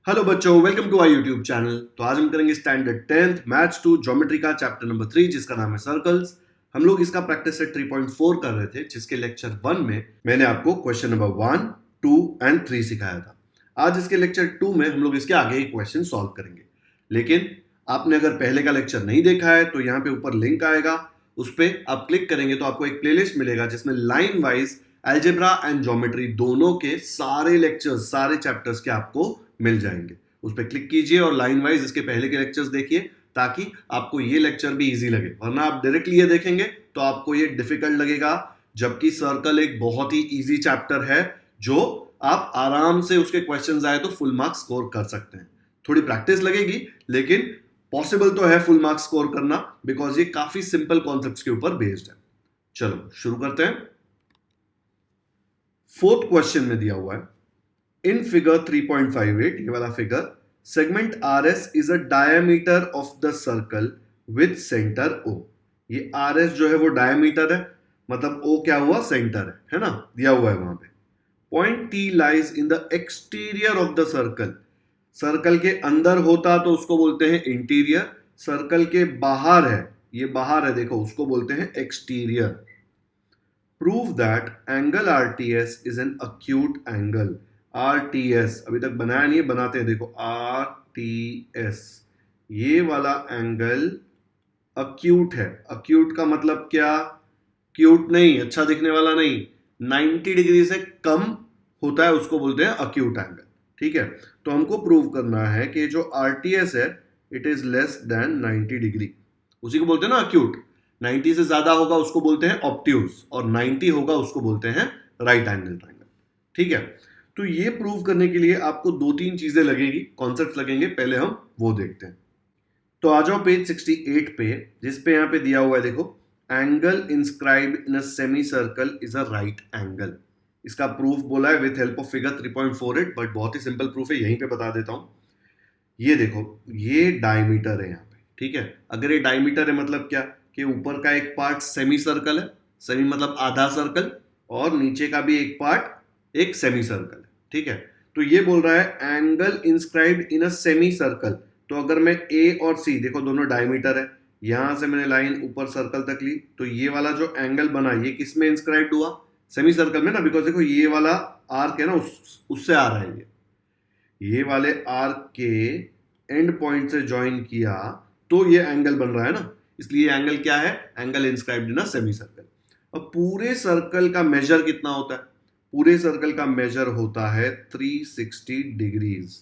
Hello बच्चों, welcome to our YouTube channel. तो आज हम करेंगे स्टैंडर्ड 10th मैथ्स 2 ज्योमेट्री का चैप्टर नंबर 3 जिसका नाम है सर्कल्स। हम लोग इसका प्रैक्टिस सेट 3.4 कर रहे थे, जिसके लेक्चर 1 में मैंने आपको क्वेश्चन नंबर 1, 2 एंड 3 सिखाया था। आज इसके लेक्चर 2 में हम लोग इसके आगे एक क्वेश्चन सॉल्व करेंगे। लेकिन आपने अगर पहले का लेक्चर नहीं देखा है तो यहाँ पे ऊपर लिंक आएगा, उस पर आप क्लिक करेंगे तो आपको एक प्लेलिस्ट मिलेगा जिसमें line wise algebra and geometry दोनों के सारे लेक्चर्स, सारे चैप्टर्स के आपको मिल जाएंगे। उस पर क्लिक कीजिए और लाइन वाइज इसके पहले के लेक्चर्स देखिए ताकि आपको ये लेक्चर भी इजी लगे, वरना आप डायरेक्टली ये देखेंगे तो आपको ये डिफिकल्ट लगेगा। जबकि सर्कल एक बहुत ही इजी चैप्टर है जो आप आराम से उसके क्वेश्चंस आए तो फुल मार्क्स स्कोर कर सकते हैं। थोड़ी प्रैक्टिस लगेगी लेकिन पॉसिबल तो है फुल मार्क्स स्कोर करना, बिकॉज ये काफी सिंपल कॉन्सेप्ट्स के ऊपर बेस्ड है। चलो शुरू करते हैं। फोर्थ क्वेश्चन में दिया हुआ है, इन फिगर 3.58, ये वाला figure, segment R S is a diameter of the circle with centre O. ये आर एस जो है वो डायमीटर है, मतलब ओ क्या हुआ, सेंटर है ना, दिया हुआ है वहां पे। Point T lies in the exterior of the circle. Circle के अंदर होता तो उसको बोलते हैं इंटीरियर, सर्कल के बाहर है, ये बाहर है देखो, उसको बोलते हैं exterior. Prove that angle are T S is an acute angle. Are T S अभी तक बनाया नहीं है, बनाते हैं। देखो आर टी एस, ये वाला एंगल अक्यूट है। अक्यूट का मतलब क्या, क्यूट नहीं, अच्छा दिखने वाला नहीं, 90 डिग्री से कम होता है उसको बोलते हैं अक्यूट एंगल। ठीक है, तो हमको प्रूव करना है कि जो आर टी एस है it is less than 90 degree, उसी को बोलते हैं ना अक्यूट। 90 से ज्यादा होगा उसको बोलते हैं ऑब्ट्यूज, और 90 होगा उसको बोलते हैं राइट एंगल ट्रायंगल। ठीक है, तो ये प्रूव करने के लिए आपको दो तीन चीजें लगेगी, कॉन्सेप्ट लगेंगे, पहले हम वो देखते हैं। तो आ जाओ पेज 68 पे, जिस पे यहाँ पे दिया हुआ है देखो, angle inscribed in a semi circle is a right angle. इसका प्रूफ बोला है with help of figure 3.48, but बहुत ही सिंपल प्रूफ है, यहीं पे बता देता हूं। ये देखो, ये डायमीटर है यहाँ पे। ठीक है, अगर ये डायमीटर है मतलब क्या, कि ऊपर का एक पार्ट सेमी सर्कल है, सेमी मतलब आधा सर्कल, और नीचे का भी एक पार्ट एक सेमी सर्कल है। ठीक है, तो ये बोल रहा है angle inscribed in a semi circle. तो अगर मैं ए और सी, देखो दोनों डायमीटर है, यहां से मैंने लाइन ऊपर सर्कल तक ली, तो ये वाला जो एंगल बना ये किस में इंस्क्राइब्ड हुआ, सेमी सर्कल में ना, बिकॉज देखो ये वाला आर्क है ना, उससे आ रहा है, ये वाले आर्क के एंड पॉइंट से ज्वाइन किया तो ये एंगल बन रहा है ना, इसलिए एंगल क्या है, angle inscribed in a semi circle. अब पूरे सर्कल का मेजर कितना होता है, पूरे सर्कल का मेजर होता है 360 डिग्रीज।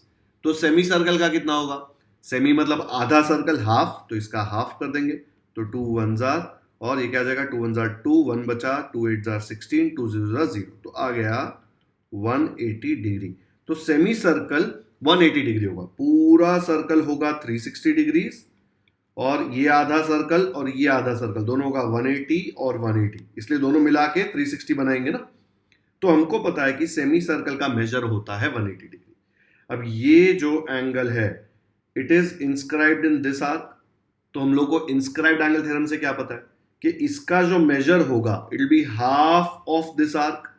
तो सेमी सर्कल का कितना होगा, सेमी मतलब आधा सर्कल, हाफ, तो इसका हाफ कर देंगे, तो 2 1 जार, और ये क्या आ जाएगा, 2 1 जार 2, 1 बचा, 2 8 जार 16, 2 0 जार 0, तो आ गया 180 डिग्री। तो सेमी सर्कल 180 डिग्री होगा, पूरा सर्कल होगा 360 डिग्रीज, और ये आधा सर्कल और ये आधा सर्कल दोनों होगा 180 और 180, इसलिए दोनों मिला के 360 बनाएंगे ना। तो हमको पता है कि सेमी सर्कल का मेजर होता है 180 डिग्री। अब ये जो एंगल है it is inscribed in this arc, तो हम लोग को इंस्क्राइब्ड एंगल थ्योरम से क्या पता है कि इसका जो मेजर होगा it will be half of this arc.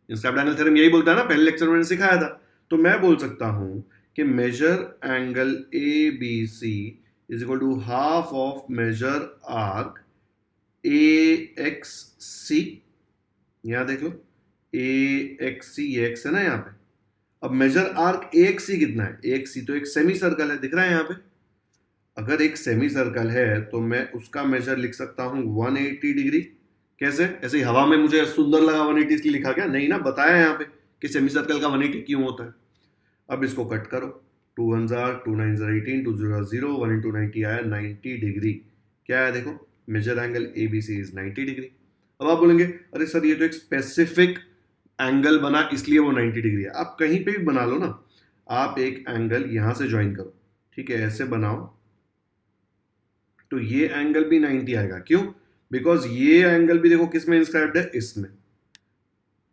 Inscribed angle theorem यही बोलता है ना, पहले लेक्चर में मैंने सिखाया था। तो मैं बोल सकता हूं कि major angle A B C is equal to half of major arc A X C. यहां देख लो, ए एक्स सी, ये एक्स है ना यहाँ पे। अब मेजर आर्क ए एक्स सी कितना है, ए एक्स सी तो एक सेमी सर्कल है, दिख रहा है यहाँ पे। अगर एक सेमी सर्कल है तो मैं उसका मेजर लिख सकता हूं 180 डिग्री। कैसे, ऐसे ही हवा में मुझे सुंदर लगा 180 इसलिए लिखा, क्या नहीं ना, बताया यहाँ पे कि सेमी सर्कल का 180 क्यों होता है। अब इसको कट करो, 2 1 जार 2 9 जार 18, 2 0 0, 1 into 90 आया 90 डिग्री। क्या है देखो, measure angle A B C is 90 degree. अब आप बोलेंगे अरे सर ये तो एक स्पेसिफिक एंगल बना इसलिए वो 90 डिग्री है। आप कहीं पे भी बना लो ना, आप एक एंगल यहां से ज्वाइन करो, ठीक है, ऐसे बनाओ, तो ये एंगल भी 90 आएगा। क्यों, बिकॉज ये एंगल भी देखो किस में इंस्क्राइब्ड है, इसमें,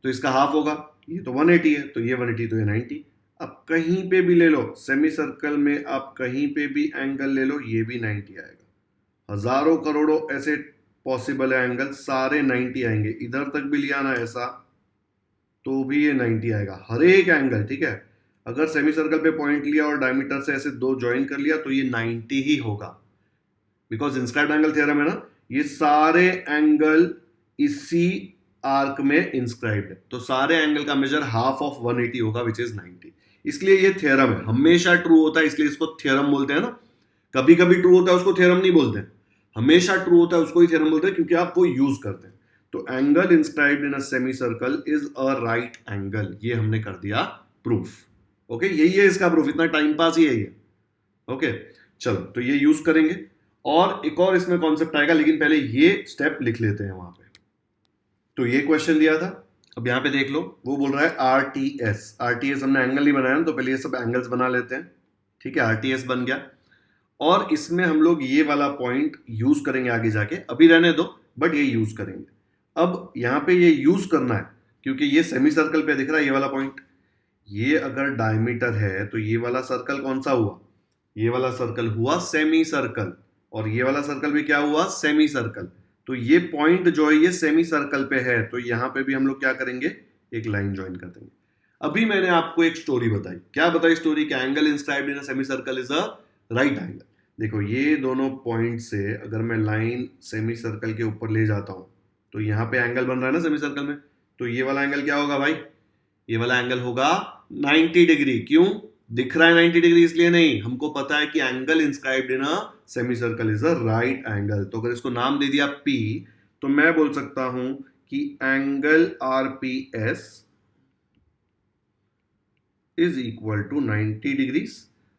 तो इसका हाफ होगा, ये तो 180 है, तो ये 180 तो ये 90। अब कहीं पे भी ले लो सेमी सर्कल में, आप कहीं पे भी एंगल ले लो, ये भी 90 आएगा। हजारों करोड़ों ऐसे पॉसिबल है एंगल, सारे 90 आएंगे। इधर तक भी लिया ना ऐसा, तो भी ये 90 आएगा हर एक एंगल। ठीक है, अगर सेमी सर्कल पे पॉइंट लिया और डायमीटर से ऐसे दो ज्वाइन कर लिया तो ये 90 ही होगा, बिकॉज इंस्क्राइब्ड एंगल थ्योरम है ना, ये सारे एंगल इसी आर्क में इंस्क्राइब्ड है, तो सारे एंगल का मेजर हाफ ऑफ 180 होगा विच इज 90। इसलिए ये थ्योरम है, हमेशा ट्रू होता है, इसलिए इसको थ्योरम बोलते हैं ना। कभी कभी ट्रू होता है उसको थ्योरम नहीं बोलते हैं, हमेशा ट्रू होता है उसको ही थ्योरम बोलते हैं, क्योंकि आप वो यूज करते हैं। तो angle inscribed in a semi circle is a right angle, ये हमने कर दिया प्रूफ। ओके, यही है इसका प्रूफ, इतना टाइम पास ही है ये। ओके, चलो तो ये यूज करेंगे, और एक और इसमें कॉन्सेप्ट आएगा, लेकिन पहले ये स्टेप लिख लेते हैं वहां पे। तो ये क्वेश्चन दिया था, अब यहां पे देख लो, वो बोल रहा है आरटीएस। आरटीएस हमने एंगल नहीं बनाया ना, तो पहले ये सब एंगल्स बना लेते हैं। ठीक है, आरटीएस बन गया, और इसमें हम लोग ये वाला पॉइंट यूज करेंगे आगे जाके, अभी रहने दो, बट ये यूज करेंगे। अब यहां पे ये यूज करना है, क्योंकि ये सेमी सर्कल पे दिख रहा है ये वाला पॉइंट। ये अगर डायमीटर है तो ये वाला सर्कल कौन सा हुआ, ये वाला सर्कल हुआ सेमी सर्कल, और ये वाला सर्कल भी क्या हुआ, सेमी सर्कल। तो ये पॉइंट जो है ये सेमी सर्कल पे है, तो यहां पे भी हम लोग क्या करेंगे, एक लाइन ज्वाइन कर देंगे। अभी मैंने आपको एक स्टोरी बताई, क्या बताई स्टोरी, कि angle inscribed in a semi circle is a right angle. देखो ये दोनों पॉइंट से अगर मैं लाइन सेमी सर्कल के ऊपर ले जाता हूं, तो यहां पे एंगल बन रहा है ना सेमी सर्कल में, तो ये वाला एंगल क्या होगा भाई, ये वाला एंगल होगा 90 डिग्री। क्यों दिख रहा है 90 डिग्री, इसलिए नहीं, हमको पता है कि angle inscribed in a semi circle is a right angle. तो अगर इसको नाम दे दिया P, तो मैं बोल सकता हूं कि angle RPS is equal to 90 degrees.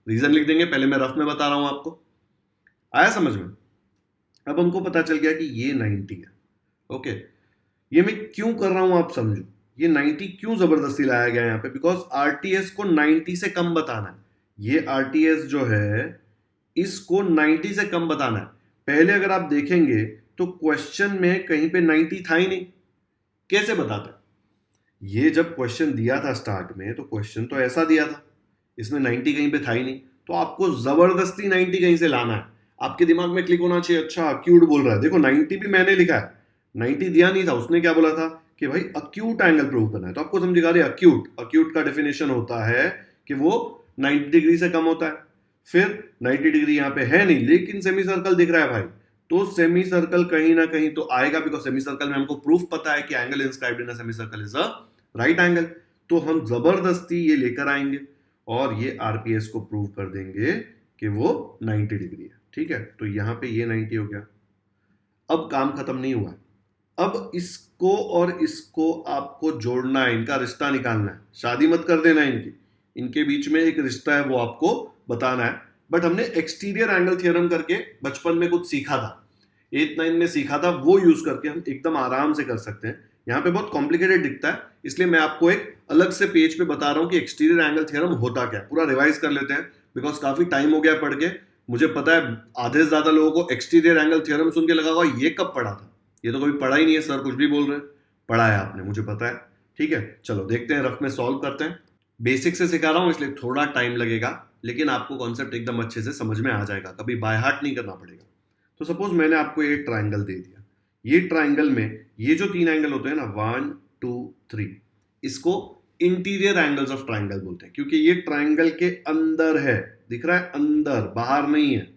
Reason लिख देंगे, पहले मैं रफ में बता रहा हूं आपको, आया समझ में। अब हमको पता चल गया कि ये 90 है। ओके, ये मैं क्यों कर रहा हूं आप समझो, ये 90 क्यों जबरदस्ती लाया गया यहां पे, बिकॉज आरटीएस को 90 से कम बताना है। ये आरटीएस जो है इसको 90 से कम बताना है। पहले अगर आप देखेंगे तो क्वेश्चन में कहीं पे 90 था ही नहीं, कैसे बताते, ये जब क्वेश्चन दिया था स्टार्ट में तो क्वेश्चन तो ऐसा दिया था, इसमें 90 कहीं पे था ही नहीं, तो आपको जबरदस्ती 90 कहीं से लाना है। आपके दिमाग में क्लिक होना चाहिए, अच्छा अक्यूट बोल रहा है, देखो 90 भी मैंने लिखा है, 90 दिया नहीं था, उसने क्या बोला था कि भाई अक्यूट एंगल प्रूव करना है, तो आपको समझेगा रहे अक्यूट, अक्यूट का डेफिनेशन होता है कि वो 90 डिग्री से कम होता है। फिर 90 डिग्री यहाँ पे है नहीं, लेकिन सेमी सर्कल दिख रहा है भाई, तो सेमी सर्कल कहीं ना कहीं तो आएगा, बिकॉज सेमी सर्कल में हमको प्रूफ पता है कि angle inscribed in a semi circle is a right angle. तो हम जबरदस्ती ये लेकर आएंगे और ये आरपीएस को प्रूव कर देंगे कि वो 90 डिग्री है। ठीक है, तो यहां पे ये 90 हो गया। अब काम खत्म नहीं हुआ, अब इसको और इसको आपको जोड़ना है, इनका रिश्ता निकालना है, शादी मत कर देना इनकी, इनके बीच में एक रिश्ता है वो आपको बताना है। बट हमने एक्सटीरियर एंगल थ्योरम करके बचपन में कुछ सीखा था, 8-9 में सीखा था, वो यूज करके हम एकदम आराम से कर सकते हैं। यहाँ पे बहुत कॉम्प्लिकेटेड दिखता है, इसलिए मैं आपको एक अलग से पेज पे बता रहा हूँ कि एक्सटीरियर एंगल थ्योरम होता क्या, पूरा रिवाइज कर लेते हैं, बिकॉज काफी टाइम हो गया पढ़ के। मुझे पता है आधे से ज्यादा लोगों को एक्सटीरियर एंगल थ्योरम सुन के लगा होगा ये कब पढ़ा था, ये तो कभी पढ़ा ही नहीं है सर, कुछ भी बोल रहे हैं। पढ़ा है आपने, मुझे पता है। ठीक है, चलो देखते हैं, रफ में सॉल्व करते हैं। बेसिक से सिखा रहा हूं इसलिए थोड़ा टाइम लगेगा, लेकिन आपको कॉन्सेप्ट एकदम अच्छे से समझ में आ जाएगा, कभी बाय हार्ट नहीं करना पड़ेगा। तो सपोज मैंने आपको एक ट्राइंगल दे दिया, ये ट्राइंगल में ये जो 3 एंगल होते हैं ना 1 2 3, इसको इंटीरियर एंगल्स ऑफ ट्राइंगल बोलते हैं, क्योंकि ये ट्राइंगल के अंदर है, दिख रहा है अंदर, बाहर नहीं है,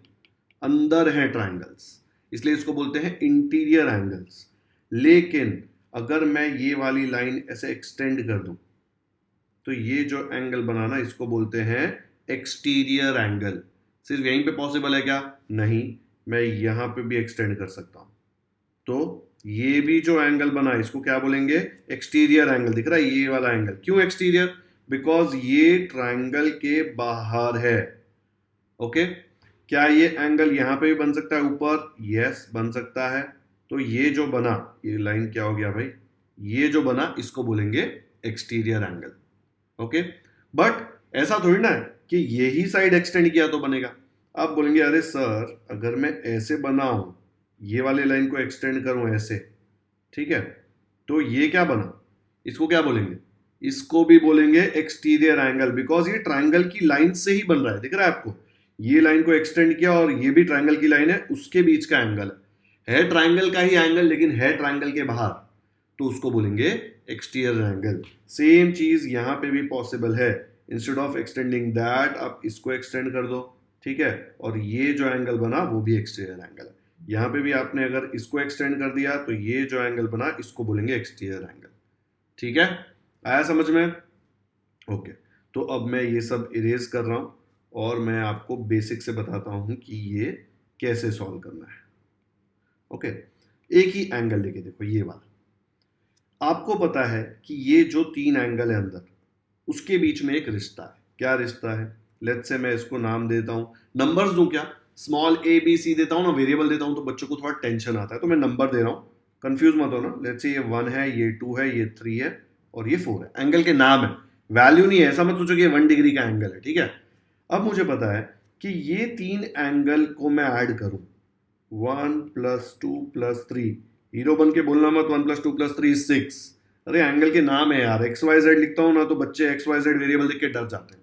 अंदर है ट्राइंगल्स, इसलिए इसको बोलते हैं इंटीरियर एंगल्स। लेकिन अगर मैं ये वाली लाइन ऐसे एक्सटेंड कर दूं, तो ये जो एंगल बनाना इसको बोलते हैं एक्सटीरियर एंगल। सिर्फ यहीं पे पॉसिबल है क्या, नहीं, मैं यहां पे भी एक्सटेंड कर सकता हूं, तो ये भी जो एंगल बना इसको क्या बोलेंगे, एक्सटीरियर एंगल। दिख रहा है ये वाला एंगल, क्यों एक्सटीरियर, बिकॉज ये ट्राइंगल के बाहर है। ओके, क्या ये एंगल यहां पे भी बन सकता है ऊपर, यस बन सकता है। तो ये जो बना, ये लाइन क्या हो गया भाई, ये जो बना इसको बोलेंगे एक्सटीरियर एंगल। ओके, बट ऐसा थोड़ी ना है कि यही साइड एक्सटेंड किया तो बनेगा। आप बोलेंगे अरे सर अगर मैं ऐसे बनाऊं, ये वाले लाइन को एक्सटेंड करूं ऐसे, ठीक है, तो ये क्या बना, इसको क्या बोलेंगे, इसको भी बोलेंगे एक्सटीरियर एंगल, बिकॉज ये ट्राइंगल की लाइन से ही बन रहा है। दिख रहा है आपको, ये लाइन को एक्सटेंड किया और ये भी ट्राइंगल की लाइन है, उसके बीच का एंगल है ट्राइंगल का ही एंगल, लेकिन है ट्राइंगल के बाहर, तो उसको बोलेंगे एक्सटीरियर एंगल। सेम चीज यहां पे भी पॉसिबल है, इंस्टेड ऑफ एक्सटेंडिंग दैट आप इसको एक्सटेंड कर दो, ठीक है, और ये जो एंगल बना वो भी एक्सटीरियर एंगल है। यहाँ पे भी आपने अगर इसको एक्सटेंड कर दिया तो ये जो एंगल बना इसको बोलेंगे एक्सटीरियर एंगल, ठीक है, आया समझ में? ओके, तो अब मैं ये सब इरेज कर रहा हूँ और मैं आपको बेसिक से बताता हूँ कि ये कैसे सॉल्व करना है। ओके, एक ही एंगल लेके देखो, ये वाला आपको पता है कि ये जो 3 एंगल है अंदर उसके बीच में एक रिश्ता है। क्या रिश्ता है? लेट्स से मैं इसको नाम देता हूँ, नंबर्स दूं क्या, स्मॉल ए बी सी देता हूँ ना, वेरिएबल देता हूँ तो बच्चों को थोड़ा टेंशन आता है, तो मैं नंबर दे रहा हूँ, कंफ्यूज मत हो ना। लेट्स से ये 1 है, ये 2 है, ये 3 है और ये 4 है। एंगल के नाम है, वैल्यू नहीं है, ऐसा मत सोचो कि 1 डिग्री का एंगल है, ठीक है। अब मुझे पता है कि ये 3 एंगल को मैं ऐड करूं, 1 + 2 + 3, हीरो बन के बोलना मत 1 + 2 + 3 = 6। अरे एंगल के नाम है यार, एक्स वाई जेड लिखता हूं ना तो बच्चे एक्स वाई जेड वेरिएबल देख के डर जाते हैं।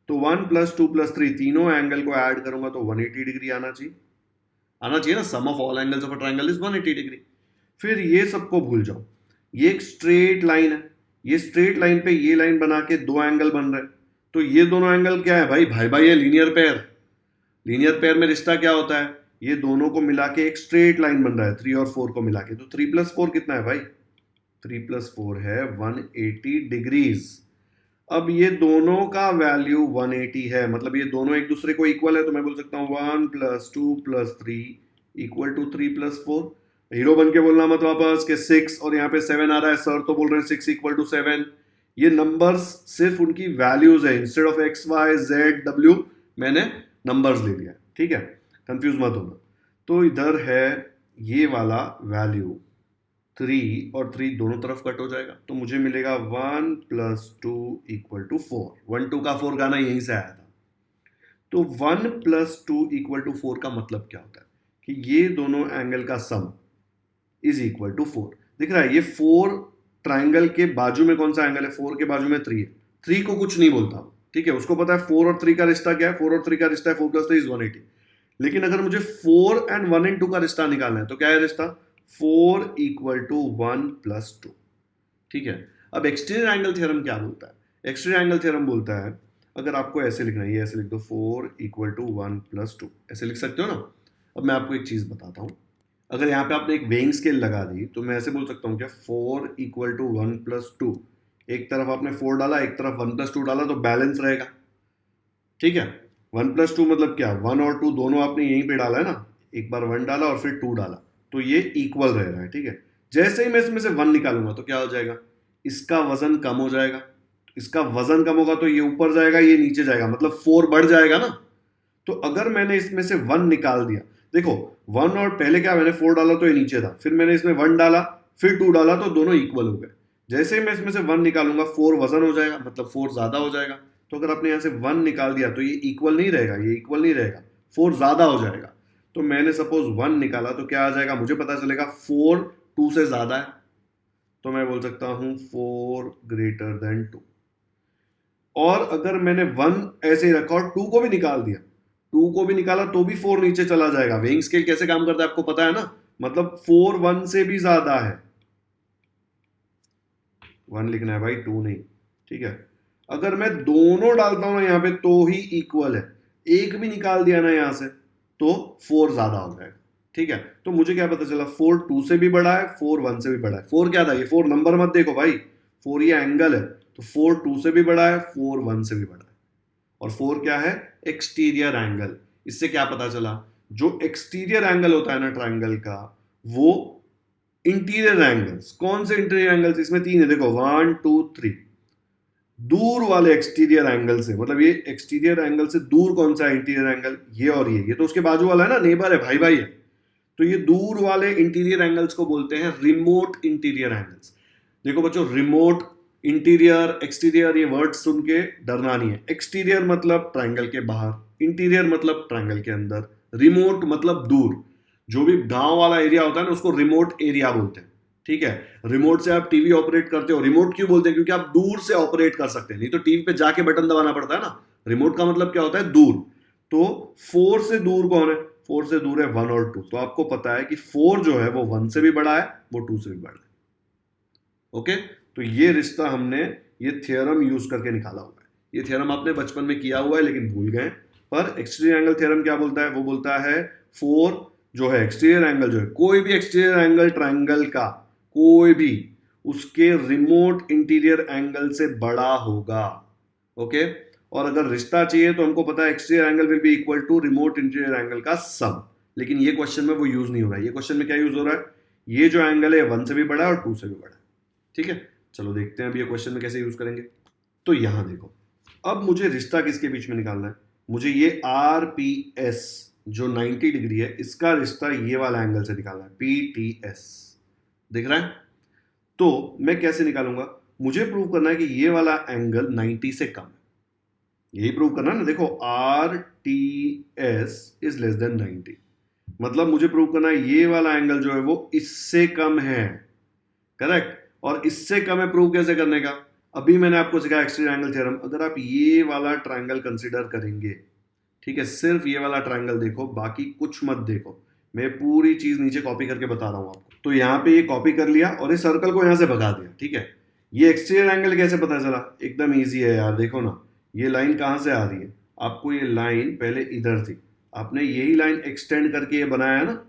तो 1 + 2 + 3 तीनों एंगल को ऐड करूंगा तो 180 डिग्री आना चाहिए ना। Sum of all angles of a triangle is 180 degree. फिर ये सबको भूल जाओ, ये एक स्ट्रेट लाइन है, ये स्ट्रेट लाइन पे ये लाइन बना के 2 एंगल बन रहे हैं, तो ये दोनों एंगल क्या है भाई? भाई भाई ये लीनियर पेयर। लीनियर पेयर में रिश्ता क्या होता है? ये दोनों को मिला के एक स्ट्रेट लाइन बन रहा है, 3 और 4 को मिला के, तो 3 + 4 कितना है भाई? 3 + 4 है 180 डिग्रीज। अब ये दोनों का वैल्यू 180 है, मतलब ये दोनों एक दूसरे को इक्वल है, तो मैं बोल सकता हूँ 1 + 2 + 3 = 3 + 4। हीरो बन के बोलना मत वापस के 6 और यहाँ पे 7 आ रहा है, सर तो बोल रहे हैं 6 = 7। ये नंबर्स सिर्फ उनकी वैल्यूज है, instead of X Y Z W मैंने नंबर्स ले लिया, ठीक है, कंफ्यूज मत होना। तो इधर है ये वाला वैल्यू 3 और 3 दोनों तरफ कट हो जाएगा, तो मुझे मिलेगा 1 + 2 = 4। 1 2 का 4 गाना यहीं से आया था। तो 1 + 2 = 4 का मतलब क्या होता है कि ये दोनों एंगल का सम इज इक्वल टू 4। दिख रहा है ये 4 ट्राइंगल के बाजू में कौन सा एंगल है? 4 के बाजू में 3 है। 3 को कुछ नहीं बोलता, ठीक है, उसको पता है 4 और 3 का रिश्ता क्या है, 4 और 3 का रिश्ता है 4 + 3 = 180। लेकिन अगर मुझे 4 and 1 and 2 का रिश्ता निकालना है तो क्या है रिश्ता? 4 = 1 + 2, ठीक है। अब एक्सटीरियर एंगल थ्योरम क्या बोलता है? एक्सटीरियर एंगल थ्योरम बोलता है, अगर आपको ऐसे लिखना है, ये ऐसे लिख दो, 4 = 1 + 2, ऐसे लिख सकते हो ना। अब मैं आपको एक चीज बताता हूं, अगर यहाँ पे आपने एक वेइंग स्केल लगा दी तो मैं ऐसे बोल सकता हूँ क्या, 4 = 1 + 2, एक तरफ आपने 4 डाला, एक तरफ 1 + 2 डाला, तो बैलेंस रहेगा, ठीक है। 1 + 2 मतलब क्या, 1 और 2 दोनों आपने यहीं पे डाला है ना, एक बार 1 डाला और फिर 2 डाला, तो ये इक्वल रह रहा है, ठीक है। जैसे ही मैं इसमें से 1 निकालूंगा तो क्या हो जाएगा? इसका वजन कम हो जाएगा, इसका वजन कम होगा तो ये ऊपर जाएगा, ये नीचे जाएगा, मतलब 4 बढ़ जाएगा ना। तो अगर मैंने इसमें से 1 निकाल दिया, देखो 1 और पहले क्या, मैंने 4 डाला तो ये नीचे था, फिर मैंने इसमें 1 डाला, फिर 2 डाला, तो दोनों इक्वल हो गए। जैसे ही मैं इसमें से 1 निकालूंगा 4 वजन हो जाएगा, मतलब 4 ज्यादा हो जाएगा। तो अगर आपने यहां से 1 निकाल दिया तो ये इक्वल नहीं रहेगा, ये इक्वल नहीं रहेगा, 4 ज्यादा हो जाएगा। तो मैंने सपोज 1 निकाला तो क्या आ जाएगा, मुझे पता चलेगा 4 2 से ज्यादा है, तो मैं बोल सकता हूं 4 > 2। और अगर मैंने 1 ऐसे ही रखा और 2 को भी निकाल दिया, 2 को भी निकाला तो भी 4 नीचे चला जाएगा। वेइंग स्केल कैसे काम करता है आपको पता है ना, मतलब 4 1 से भी ज्यादा है, 1 लिखना है भाई, 2 नहीं, ठीक है। अगर मैं दोनों डालता हूं ना यहाँ पे तो ही इक्वल है, एक भी निकाल दिया ना यहां से तो 4 ज्यादा हो जाएगा, ठीक है। तो मुझे क्या पता चला, 4 2 से भी बड़ा है, 4 1 से भी बड़ा है। 4 क्या था, ये 4 नंबर मत देखो भाई, 4 ये एंगल है, तो 4 2 से भी बड़ा है, 4 1 से भी बड़ा है। और 4 क्या है? Exterior angle. इससे क्या पता चला, जो एक्सटीरियर एंगल होता है ना ट्राइंगल का, वो इंटीरियर एंगल्स, कौन से इंटीरियर एंगल्स? इसमें 3 है, देखो 1 2 3, दूर वाले एक्सटीरियर एंगल से, मतलब ये एक्सटीरियर एंगल से दूर कौन सा इंटीरियर एंगल? ये और ये तो उसके बाजू वाला है ना, नेबर है, भाई भाई है। तो ये दूर वाले इंटीरियर एंगल्स को बोलते हैं रिमोट इंटीरियर एंगल्स। देखो बच्चों, रिमोट, इंटीरियर, एक्सटीरियर, ये वर्ड सुन के डरना नहीं है। एक्सटीरियर मतलब ट्रायंगल के बाहर, इंटीरियर मतलब ट्रायंगल के अंदर, रिमोट मतलब दूर। जो भी गांव वाला एरिया होता है ना उसको रिमोट एरिया बोलते हैं, ठीक है। रिमोट से आप टीवी ऑपरेट करते हो, रिमोट क्यों बोलते हैं? क्योंकि आप दूर से ऑपरेट कर सकते हैं, नहीं तो टीवी पे जाके बटन दबाना पड़ता है ना। रिमोट का मतलब क्या होता है? दूर। तो 4 से दूर कौन है? 4 से दूर है 1 और 2। तो आपको पता है कि 4 जो है वो 1 से भी बड़ा है, वो 2 से भी बड़ा है। ओके, तो ये रिश्ता हमने ये थ्योरम यूज करके निकाला हुआ है। ये थ्योरम आपने बचपन में किया हुआ है लेकिन भूल गए। पर एक्सटीरियर एंगल थ्योरम क्या बोलता है? वो बोलता है फोर जो है एक्सटीरियर एंगल जो है, कोई भी एक्सटीरियर एंगल ट्रायंगल का कोई भी उसके रिमोट इंटीरियर एंगल से बड़ा होगा। ओके, और अगर रिश्ता चाहिए तो हमको पता है exterior angle will be equal to remote interior angle का सम, लेकिन ये क्वेश्चन में वो यूज नहीं हो रहा है। ये क्वेश्चन में क्या यूज हो रहा है? ये जो एंगल है 1 से भी बड़ा है और 2 से भी बड़ा है। ठीक है, चलो देखते हैं अभी ये क्वेश्चन में कैसे यूज करेंगे। तो यहां देखो, अब मुझे रिश्ता किसके बीच में निकालना है? मुझे ये आर पी एस जो 90 डिग्री है इसका रिश्ता ये वाला एंगल से निकालना है, पी टी एस। दिख रहा है? तो मैं कैसे निकालूंगा? मुझे प्रूव करना है कि ये वाला एंगल 90 से कम है। यही प्रूव करना है ना। देखो, are T S is less than 90, मतलब मुझे प्रूव करना है ये वाला एंगल जो है वो इससे कम है। करेक्ट। और इससे कम है, प्रूव कैसे करने का? अभी मैंने आपको सिखाया एक्सटीरियर एंगल थ्योरम। अगर आप ये वाला ट्रायंगल कंसीडर करेंगे, ठीक है, सिर्फ ये वाला ट्रायंगल देखो, बाकी कुछ मत देखो। मैं पूरी चीज नीचे कॉपी करके बता रहा हूं आपको। तो यहाँ पे ये कॉपी कर लिया और इस सर्कल को यहां से भगा दिया। ठीक है, ये एक्सटीरियर एंगल कैसे पता चला? एकदम ईजी है यार। देखो ना, ये लाइन कहां से आ रही है? आपको ये लाइन पहले इधर थी, आपने यही लाइन एक्सटेंड करके ये बनाया है ना।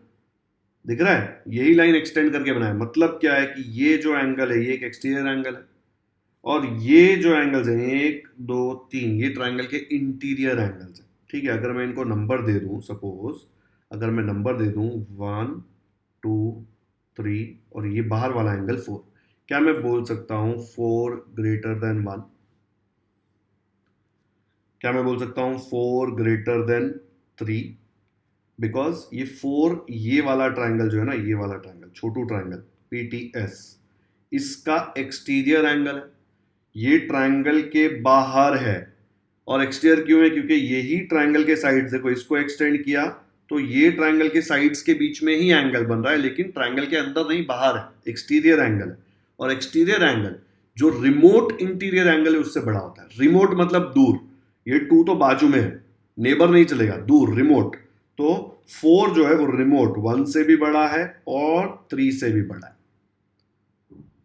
दिख रहा है? यही लाइन एक्सटेंड करके बनाया। मतलब क्या है कि ये जो एंगल है ये एक एक्सटीरियर एंगल है, और ये जो एंगल्स हैं 1 2 3 ये ट्रायंगल के इंटीरियर एंगल्स हैं। ठीक है, अगर मैं इनको नंबर दे दूं, सपोज अगर मैं नंबर दे दूं 1 2 3 और ये बाहर वाला एंगल 4, क्या मैं बोल सकता हूं 4 ग्रेटर देन 1? क्या मैं बोल सकता हूं 4 ग्रेटर देन 3? बिकॉज ये 4 ये वाला ट्रायंगल जो है ना, ये वाला ट्रायंगल छोटू ट्रायंगल पी टी एस, इसका एक्सटीरियर एंगल है, ये ट्रायंगल के बाहर है। और एक्सटीरियर क्यों है? क्योंकि यही ट्रायंगल के साइड्स, देखो इसको एक्सटेंड किया तो ये ट्रायंगल के साइड्स के बीच में ही एंगल बन रहा है, लेकिन ट्रायंगल के अंदर नहीं, बाहर है, एक्सटीरियर एंगल है। और एक्सटीरियर एंगल जो रिमोट इंटीरियर एंगल है उससे बड़ा होता है। रिमोट मतलब दूर, ये 2 तो बाजू में है, नेबर नहीं चलेगा, दूर, रिमोट। तो 4 जो है वो रिमोट 1 से भी बड़ा है और 3 से भी बड़ा है।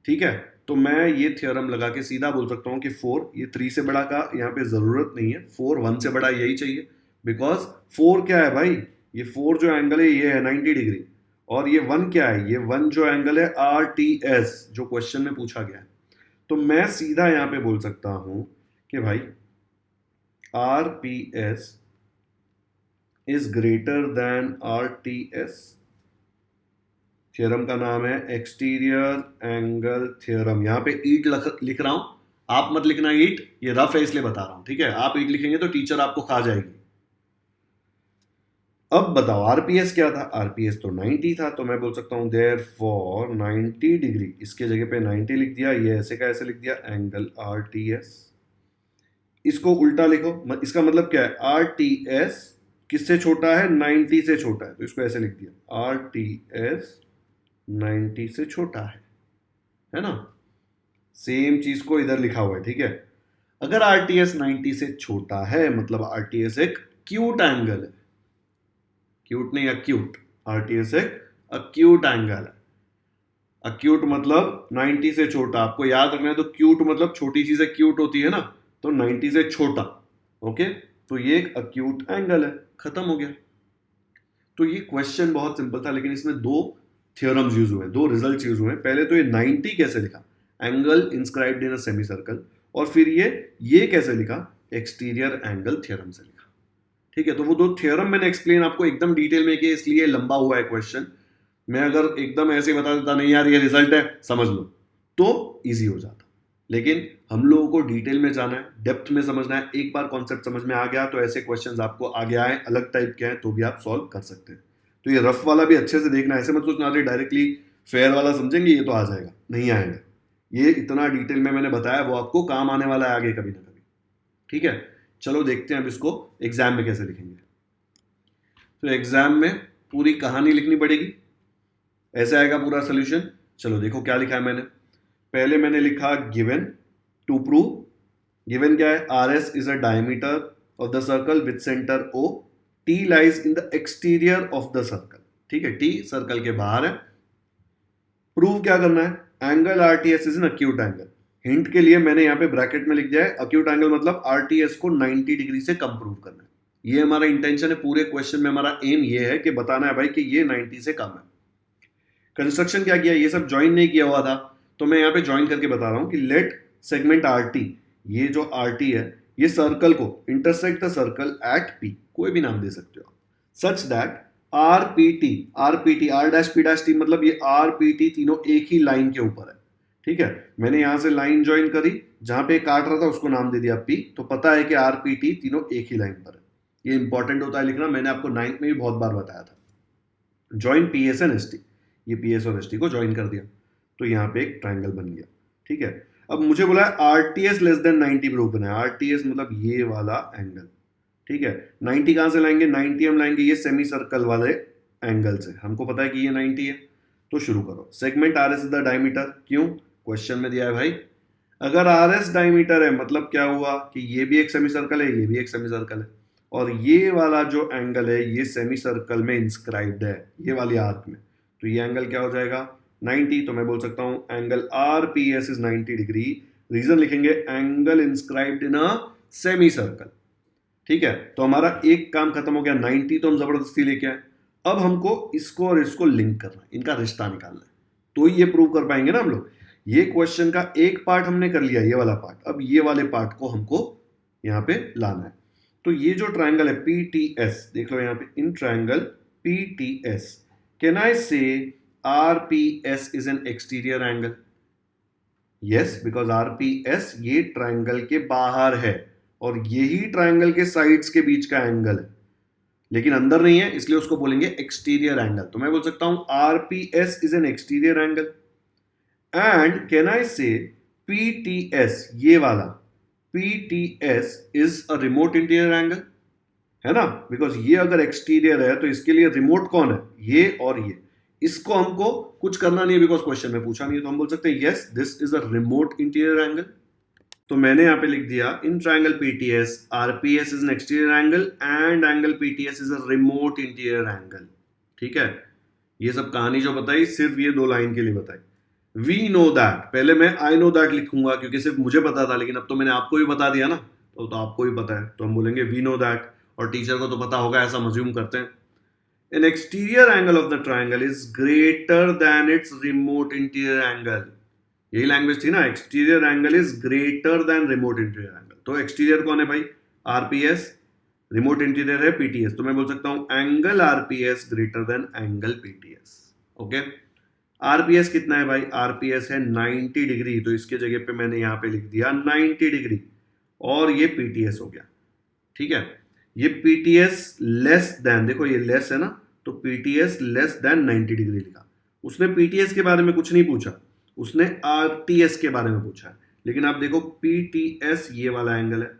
ठीक है, तो मैं ये थ्योरम लगा के सीधा बोल सकता हूं कि 4 ये 3 से बड़ा का यहाँ पे जरूरत नहीं है, 4 1 से बड़ा यही चाहिए। बिकॉज 4 क्या है भाई? ये 4 जो एंगल है ये है 90 डिग्री, और ये 1 क्या है? ये 1 जो एंगल है आर टी एस जो क्वेश्चन में पूछा गया है। तो मैं सीधा यहाँ पे बोल सकता हूं कि भाई are P S is greater than are T S. Theorem का नाम है एक्सटीरियर एंगल थ्योरम। यहां पे ईट लिख रहा हूं, आप मत लिखना ईट, ये रफ है इसलिए बता रहा हूं। ठीक है, आप ईट लिखेंगे तो टीचर आपको खा जाएगी। अब बताओ आरपीएस क्या था? आरपीएस तो 90 था, तो मैं बोल सकता हूं देयर फॉर 90 डिग्री, इसके जगह पे 90 लिख दिया, ये ऐसे का ऐसे लिख दिया, एंगल आरटीएस। इसको उल्टा लिखो, इसका मतलब क्या है? आरटीएस किससे छोटा है? 90 से छोटा है, तो इसको ऐसे लिख दिया, आरटीएस 90 से छोटा है ना। सेम चीज को इधर लिखा हुआ है। ठीक है, अगर आरटीएस 90 से छोटा है मतलब आरटीएस एक क्यूट एंगल है। क्यूट नहीं, अक्यूट। आरटीएस एक अक्यूट एंगल है। अक्यूट मतलब 90 से छोटा, आपको याद रखना है। तो क्यूट मतलब छोटी चीजें क्यूट होती है ना, तो 90 से छोटा। ओके, तो ये एक अक्यूट एंगल है, खत्म हो गया। तो ये क्वेश्चन बहुत सिंपल था, लेकिन इसमें 2 थ्योरम्स यूज हुए, 2 रिजल्ट्स यूज हुए। पहले तो ये 90 कैसे लिखा? Angle inscribed in a semi circle. और फिर ये कैसे लिखा? एक्सटीरियर एंगल थ्योरम से लिखा। ठीक है, तो वो 2 थ्योरम मैंने एक्सप्लेन आपको एकदम डिटेल में किया, इसलिए लंबा हुआ है क्वेश्चन। मैं अगर एकदम ऐसे ही बता देता नहीं यार ये रिजल्ट है समझ लो, तो ईजी हो जाता। लेकिन हम लोगों को डिटेल में जाना है, डेप्थ में समझना है। एक बार कॉन्सेप्ट समझ में आ गया तो ऐसे क्वेश्चंस आपको आगे आए अलग टाइप के हैं तो भी आप सॉल्व कर सकते हैं। तो ये रफ वाला भी अच्छे से देखना, ऐसे मत सोचना अरे डायरेक्टली फेयर वाला समझेंगे ये तो आ जाएगा, नहीं आएगा। ये इतना डिटेल में मैंने बताया वो आपको काम आने वाला है आगे कभी ना कभी। ठीक है, चलो देखते हैं अब इसको एग्जाम में कैसे लिखेंगे। तो एग्जाम में पूरी कहानी लिखनी पड़ेगी, ऐसे आएगा पूरा सोल्यूशन। चलो देखो क्या लिखा है मैंने। पहले मैंने लिखा गिवन टू प्रूव। गिवन क्या है? R S is a diameter of the circle with centre O, T lies in the exterior of the circle. ठीक है, टी सर्कल के बाहर है। प्रूव क्या करना है? Angle RTS is an acute angle. Hint के लिए मैंने यहाँ पे ब्रैकेट में लिख दिया है अक्यूट एंगल, मतलब आरटीएस को 90 डिग्री से कम प्रूव करना है। ये हमारा इंटेंशन है, पूरे क्वेश्चन में हमारा एम ये है कि बताना है भाई कि ये 90 से कम है। कंस्ट्रक्शन क्या किया, ये सब ज्वाइन नहीं किया हुआ था, तो मैं यहाँ पे ज्वाइन करके बता रहा हूँ कि लेट सेगमेंट आर टी, ये जो आर टी है ये सर्कल को intersect the circle eight P, कोई भी नाम दे सकते हो, such that R P T R dash P dash T, मतलब ये आर पी टी तीनों एक ही लाइन के ऊपर है। ठीक है, मैंने यहां से लाइन ज्वाइन करी, जहां पे काट रहा था उसको नाम दे दिया पी, तो पता है कि आर पी टी तीनों एक ही लाइन पर है। ये इंपॉर्टेंट होता है लिखना, मैंने आपको 9th में भी बहुत बार बताया था। Join P S and S T, ये पी एस और एस टी को ज्वाइन कर दिया, तो यहाँ पे एक ट्राइंगल बन गया। ठीक है, अब मुझे बोला है are T S less than 90 prove करना है। आर टी एस मतलब ये वाला एंगल। ठीक है, 90 कहां से लाएंगे, 90 हम लाएंगे ये सेमी सर्कल वाले एंगल से, हमको पता है कि ये 90 है। तो शुरू करो, segment R S is the diameter, क्यों, क्वेश्चन में दिया है भाई। अगर आर एस डायमीटर है मतलब क्या हुआ कि ये भी एक सेमी सर्कल है, ये भी एक सेमी सर्कल है, और ये वाला जो एंगल है ये सेमी सर्कल में इंस्क्राइब्ड है, ये वाली आर्क में, तो ये एंगल क्या हो जाएगा 90। तो मैं बोल सकता हूं angle R P S is 90 degree. Reason लिखेंगे angle inscribed in a semicircle. ठीक है, तो हमारा एक काम खत्म हो गया, 90 तो हम जबरदस्ती लेके आए। अब हमको इसको और इसको लिंक करना है, इनका रिश्ता निकालना है, तो ही ये प्रूव कर पाएंगे ना हम लोग। ये क्वेश्चन का एक पार्ट हमने कर लिया, ये वाला पार्ट, अब ये वाले पार्ट को हमको यहाँ पे लाना है। तो ये जो ट्राइंगल है पी टी एस, देख लो यहाँ पे, in triangle P T S can I say R P S is an exterior angle. Yes, because R P S ये ट्राइंगल के बाहर है और यही ट्राइंगल के साइड्स के बीच का एंगल है, लेकिन अंदर नहीं है, इसलिए उसको बोलेंगे एक्सटीरियर एंगल। तो मैं बोल सकता हूं are P S is an exterior angle. And can I से पी टी एस, ये वाला P T S is a remote interior angle, है ना, बिकॉज ये अगर एक्सटीरियर है तो इसके लिए रिमोट कौन है, ये और ये। इसको हमको कुछ करना नहीं है बिकॉज क्वेश्चन में पूछा नहीं है, तो हम बोल सकते हैं yes this is a remote interior angle. तो मैंने यहां पे लिख दिया in triangle PTS RPS is an exterior angle and angle PTS is a remote interior angle. ठीक है, ये सब कहानी जो बताई सिर्फ ये 2 लाइन के लिए बताई। वी नो दैट, पहले मैं आई नो दैट लिखूंगा क्योंकि सिर्फ मुझे पता था, लेकिन अब तो मैंने आपको भी बता दिया ना, तो आपको भी पता है, तो हम बोलेंगे वी नो दैट, और टीचर को तो पता होगा ऐसा मज्यूम करते हैं। An exterior angle of the triangle is greater than its remote interior angle. यही लैंग्वेज थी ना, exterior angle is greater than remote interior angle. तो एक्सटीरियर कौन है भाई, आरपीएस, रिमोट इंटीरियर है पीटीएस, तो मैं बोल सकता हूं angle RPS greater than angle PTS. Okay, RPS कितना है भाई, आरपीएस है 90 डिग्री, तो इसके जगह पे मैंने यहां पे लिख दिया 90 डिग्री, और ये पीटीएस हो गया। ठीक है, ये पीटीएस लेस देन, देखो ये लेस है ना, तो पीटीएस लेस देन 90 डिग्री लिखा। उसने पीटीएस के बारे में कुछ नहीं पूछा, उसने आरटीएस के बारे में पूछा है। लेकिन आप देखो पीटीएस ये वाला एंगल है,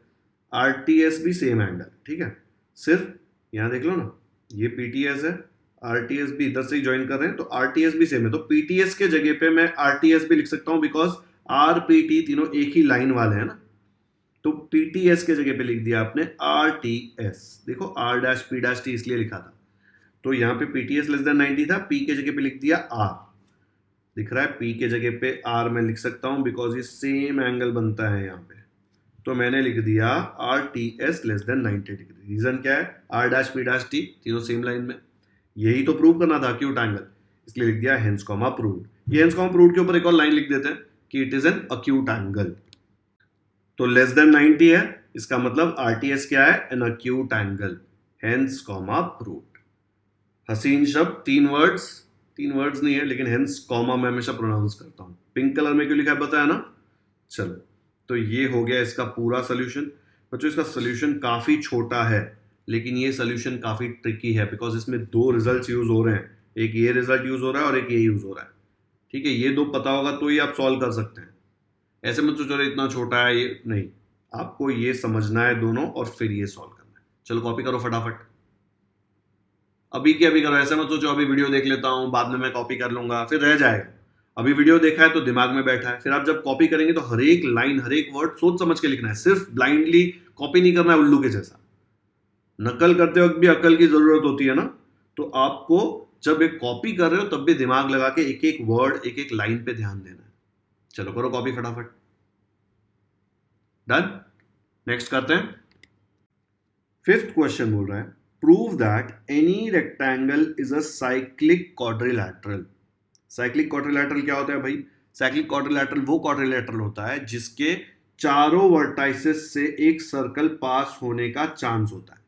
आरटीएस भी सेम एंगल। ठीक है, सिर्फ यहां देख लो ना, ये पीटीएस है, आरटीएस भी इधर से ही ज्वाइन कर रहे हैं, तो आरटीएस भी सेम है, तो पीटीएस के जगह पे मैं आरटीएस भी लिख सकता हूं बिकॉज आरपीटी तीनों एक ही लाइन वाले हैं ना। तो पीटीएस के जगह पे लिख दिया आपने आरटीएस, देखो R dash P dash T इसलिए लिखा था, तो यहाँ पे पीटीएस लेस देन 90 था, पी के जगह पे लिख दिया आर, दिख रहा है, पी के जगह पे आर मैं लिख सकता हूं बिकॉज ये सेम एंगल बनता है यहाँ पे, तो मैंने लिख दिया R T S less than 90 degree. Reason क्या है, R dash P dash T तीनों सेम लाइन में, यही तो प्रूव करना था अक्यूट एंगल, इसलिए लिख दिया हेंस कॉमा प्रूव्ड। ये हेंस कॉमा प्रूव्ड के ऊपर एक और लाइन लिख देते हैं कि it is an acute angle. तो लेस देन 90 है, इसका मतलब आरटीएस क्या है, an acute angle, hence comma proved. हसीन शब्द, 3 वर्ड्स नहीं है, लेकिन हेंस कॉमा मैं हमेशा प्रोनाउंस करता हूं। पिंक कलर में क्यों लिखा है बताया ना। चलो, तो ये हो गया इसका पूरा सोल्यूशन। बच्चों इसका सोल्यूशन काफी छोटा है, लेकिन ये सोल्यूशन काफी ट्रिकी है बिकॉज इसमें 2 रिजल्ट यूज हो रहे हैं, एक ये रिजल्ट यूज हो रहा है और एक ये यूज हो रहा है। ठीक है, ये 2 पता होगा तो ही आप सॉल्व कर सकते हैं, ऐसे मत सोचो इतना छोटा है ये, नहीं, आपको ये समझना है दोनों और फिर ये सॉल्व करना है। चलो कॉपी करो फटाफट, अभी के अभी करो, ऐसे मत सोचो अभी वीडियो देख लेता हूं बाद में मैं कॉपी कर लूंगा, फिर रह जाएगा। अभी वीडियो देखा है तो दिमाग में बैठा है, फिर आप जब कॉपी करेंगे तो हर एक लाइन हर एक वर्ड सोच समझ के लिखना है, सिर्फ ब्लाइंडली कॉपी नहीं करना है उल्लू के जैसा। नकल करते वक्त भी अकल की जरूरत होती है ना, तो आपको जब एक कॉपी कर रहे हो तब भी दिमाग लगा के एक एक वर्ड एक एक लाइन पे ध्यान देना है। चलो करो कॉपी फटाफट। डन। नेक्स्ट करते हैं। फिफ्थ क्वेश्चन बोल रहा है prove that any rectangle is a cyclic quadrilateral. Cyclic quadrilateral क्या होता है भाई? साइक्लिक क्वाड्रिलैटरल वो क्वाड्रिलैटरल होता है जिसके चारों वर्टाइसेस से एक सर्कल पास होने का चांस होता है,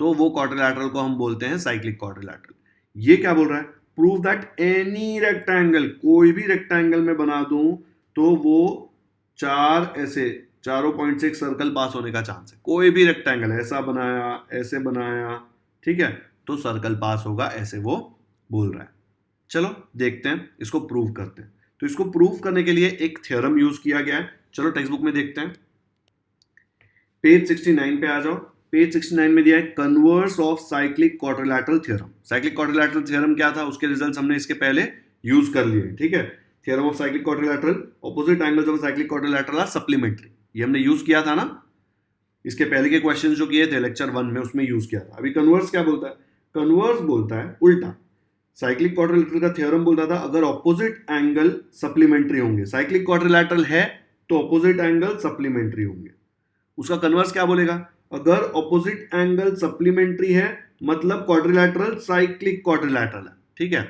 तो वो क्वाड्रिलैटरल को हम बोलते हैं साइक्लिक क्वाड्रिलैटरल। ये क्या बोल रहा है? प्रूव दैट एनी रेक्टेंगल, कोई भी रेक्टेंगल में बना दूं तो वो चार ऐसे चारों पॉइंट से एक सर्कल पास होने का चांस है। कोई भी रेक्टेंगल ऐसा बनाया, ऐसे बनाया, ठीक है, तो सर्कल पास होगा, ऐसे वो बोल रहा है। चलो देखते हैं, इसको प्रूव करते हैं। तो इसको प्रूव करने के लिए एक थ्योरम यूज किया गया है। चलो टेक्स्ट बुक में देखते हैं। पेज 69 पे आ जाओ। पेज 69 में दिया है converse of cyclic quadrilateral theorem. Cyclic quadrilateral theorem क्या था, उसके रिजल्ट्स हमने इसके पहले यूज कर लिए, ठीक है। Theorem of cyclic quadrilateral, opposite angles of cyclic quadrilateral are supplementary, ये हमने यूज किया था ना, इसके पहले के क्वेश्चन जो किए थे लेक्चर 1 में, उसमें यूज किया था। अभी कन्वर्स क्या बोलता है? कन्वर्स बोलता है उल्टा। साइक्लिक क्वाड्रिलैटरल का थ्योरम बोलता था अगर ऑपोजिट एंगल सप्लीमेंट्री होंगे, साइक्लिक क्वाड्रिलैटरल है तो ऑपोजिट एंगल सप्लीमेंट्री होंगे। उसका कन्वर्स क्या बोलेगा? अगर ऑपोजिट एंगल सप्लीमेंट्री है मतलब क्वाड्रिलैटरल साइक्लिक क्वाड्रिलैटरल है, ठीक है।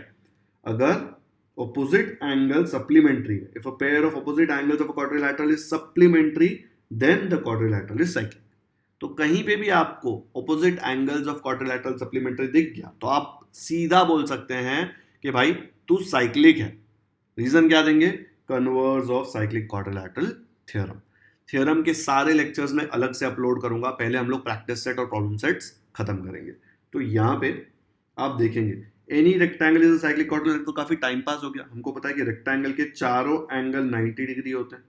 अगर opposite angle supplementary, if a pair of opposite angles of a quadrilateral is supplementary then the quadrilateral is cyclic। तो कहीं पे भी आपको opposite angles of quadrilateral supplementary दिख गया तो आप सीधा बोल सकते हैं कि भाई तू साइक्लिक है। रीजन क्या देंगे? Converse of cyclic quadrilateral theorem. Theorem के सारे लेक्चर्स में अलग से अपलोड करूंगा, पहले हम लोग प्रैक्टिस सेट और प्रॉब्लम सेट्स खत्म करेंगे। तो यहां पे आप देखेंगे any rectangle is a cyclic quadrilateral, तो काफी टाइम पास हो गया। हमको पता है कि रेक्टेंगल के चारों एंगल 90 डिग्री होते हैं।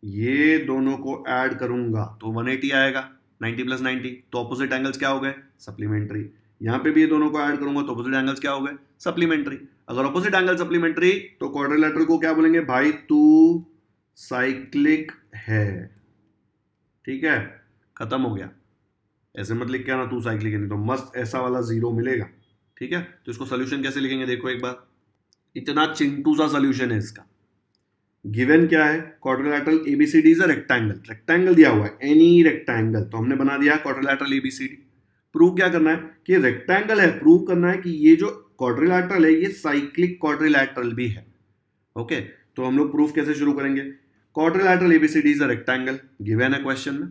ये दोनों को ऐड करूंगा तो 180 आएगा, 90 प्लस 90, तो ऑपोजिट एंगल्स क्या हो गए? सप्लीमेंट्री। यहां पे भी ये दोनों को ऐड करूंगा तो ऑपोजिट एंगल्स क्या हो गए? सप्लीमेंट्री। अगर ऑपोजिट एंगल सप्लीमेंट्री तो क्वाड्रिलैटरल को क्या बोलेंगे? भाई तू साइक्लिक है, ठीक है, खत्म हो गया। ऐसे मत लिख के आना तू साइक्लिक है, नहीं तो मस्त ऐसा वाला जीरो मिलेगा, ठीक है। तो इसको सोल्यूशन कैसे लिखेंगे देखो एक बार। इतना चिंटू सा सोल्यूशन है इसका। गिवन क्या है? Quadrilateral ABCD is a rectangle. Rectangle दिया हुआ है एनी रेक्टेंगल, तो हमने बना दिया क्वाड्रिलैटरल एबीसीडी। प्रूव क्या करना है कि रेक्टेंगल है, प्रूव करना है कि ये जो क्वाड्रिलैटरल है ये साइक्लिक क्वाड्रिलैटरल भी है। ओके, तो हम लोग प्रूफ कैसे शुरू करेंगे? Quadrilateral ABCD is a rectangle, given है क्वेश्चन में।